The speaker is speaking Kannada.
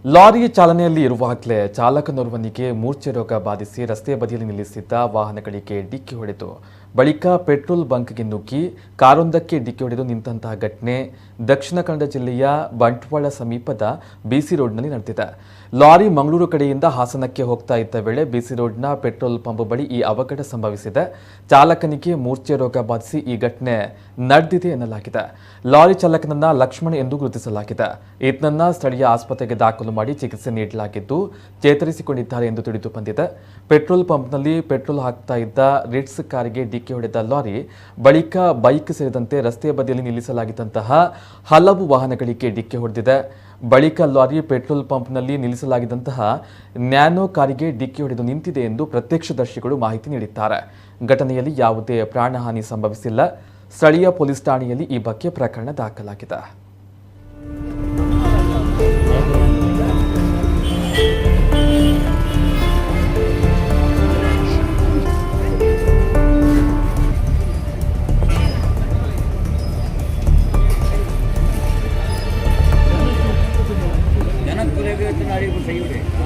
ಲಾರಿ ಚಾಲನೆಯಲ್ಲಿ ಇರುವಾಗಲೇ ಚಾಲಕನೋರ್ವನಿಗೆ ಮೂರ್ಛೆ ರೋಗ ಬಾಧಿಸಿ ರಸ್ತೆ ಬದಿಯಲ್ಲಿ ನಿಲ್ಲಿಸಿದ್ದ ವಾಹನಗಳಿಗೆ ಡಿಕ್ಕಿ ಹೊಡೆದು ಬಳಿಕ ಪೆಟ್ರೋಲ್ ಬಂಕ್ಗೆ ನುಗ್ಗಿ ಕಾರೊಂದಕ್ಕೆ ಡಿಕ್ಕಿ ಹೊಡೆದು ನಿಂತಹ ಘಟನೆ ದಕ್ಷಿಣ ಕನ್ನಡ ಜಿಲ್ಲೆಯ ಬಂಟ್ವಾಳ ಸಮೀಪದ ಬಿಸಿ ರೋಡ್ನಲ್ಲಿ ನಡೆದಿದೆ. ಲಾರಿ ಮಂಗಳೂರು ಕಡೆಯಿಂದ ಹಾಸನಕ್ಕೆ ಹೋಗ್ತಾ ಇದ್ದ ವೇಳೆ ಬಿಸಿ ರೋಡ್ನ ಪೆಟ್ರೋಲ್ ಪಂಪ್ ಬಳಿ ಈ ಅವಘಡ ಸಂಭವಿಸಿದೆ. ಚಾಲಕನಿಗೆ ಮೂರ್ಛೆ ರೋಗ ಬಾಧಿಸಿ ಈ ಘಟನೆ ನಡೆದಿದೆ ಎನ್ನಲಾಗಿದೆ. ಲಾರಿ ಚಾಲಕನನ್ನ ಲಕ್ಷ್ಮಣ್ ಎಂದು ಗುರುತಿಸಲಾಗಿದೆ. ಈತನನ್ನ ಸ್ಥಳೀಯ ಆಸ್ಪತ್ರೆಗೆ ದಾಖಲು ಮಾಡಿ ಚಿಕಿತ್ಸೆ ನೀಡಲಾಗಿದ್ದು ಚೇತರಿಸಿಕೊಂಡಿದ್ದಾರೆ ಎಂದು ತಿಳಿದು ಬಂದಿದೆ. ಪೆಟ್ರೋಲ್ ಪಂಪ್ನಲ್ಲಿ ಪೆಟ್ರೋಲ್ ಹಾಕ್ತಾ ಇದ್ದ ರಿಟ್ಸ್ ಕಾರಿಗೆ ಡಿಕ್ಕಿ ಹೊಡೆದ ಲಾರಿ ಬಳಿಕ ಬೈಕ್ ಸೇರಿದಂತೆ ರಸ್ತೆ ಬದಿಯಲ್ಲಿ ನಿಲ್ಲಿಸಲಾಗಿದ್ದಂತಹ ಹಲವು ವಾಹನಗಳಿಗೆ ಡಿಕ್ಕಿ ಹೊಡೆದಿದೆ. ಬಳಿಕ ಲಾರಿ ಪೆಟ್ರೋಲ್ ಪಂಪ್ನಲ್ಲಿ ನಿಲ್ಲಿಸಲಾಗಿದ್ದಂತಹ ನ್ಯಾನೋ ಕಾರಿಗೆ ಡಿಕ್ಕಿ ಹೊಡೆದು ನಿಂತಿದೆ ಎಂದು ಪ್ರತ್ಯಕ್ಷದರ್ಶಿಗಳು ಮಾಹಿತಿ ನೀಡಿದ್ದಾರೆ. ಘಟನೆಯಲ್ಲಿ ಯಾವುದೇ ಪ್ರಾಣಹಾನಿ ಸಂಭವಿಸಿಲ್ಲ. ಸ್ಥಳೀಯ ಪೊಲೀಸ್ ಠಾಣೆಯಲ್ಲಿ ಈ ಬಗ್ಗೆ ಪ್ರಕರಣ ದಾಖಲಾಗಿದೆ. जनक तुले भी इतना सही हो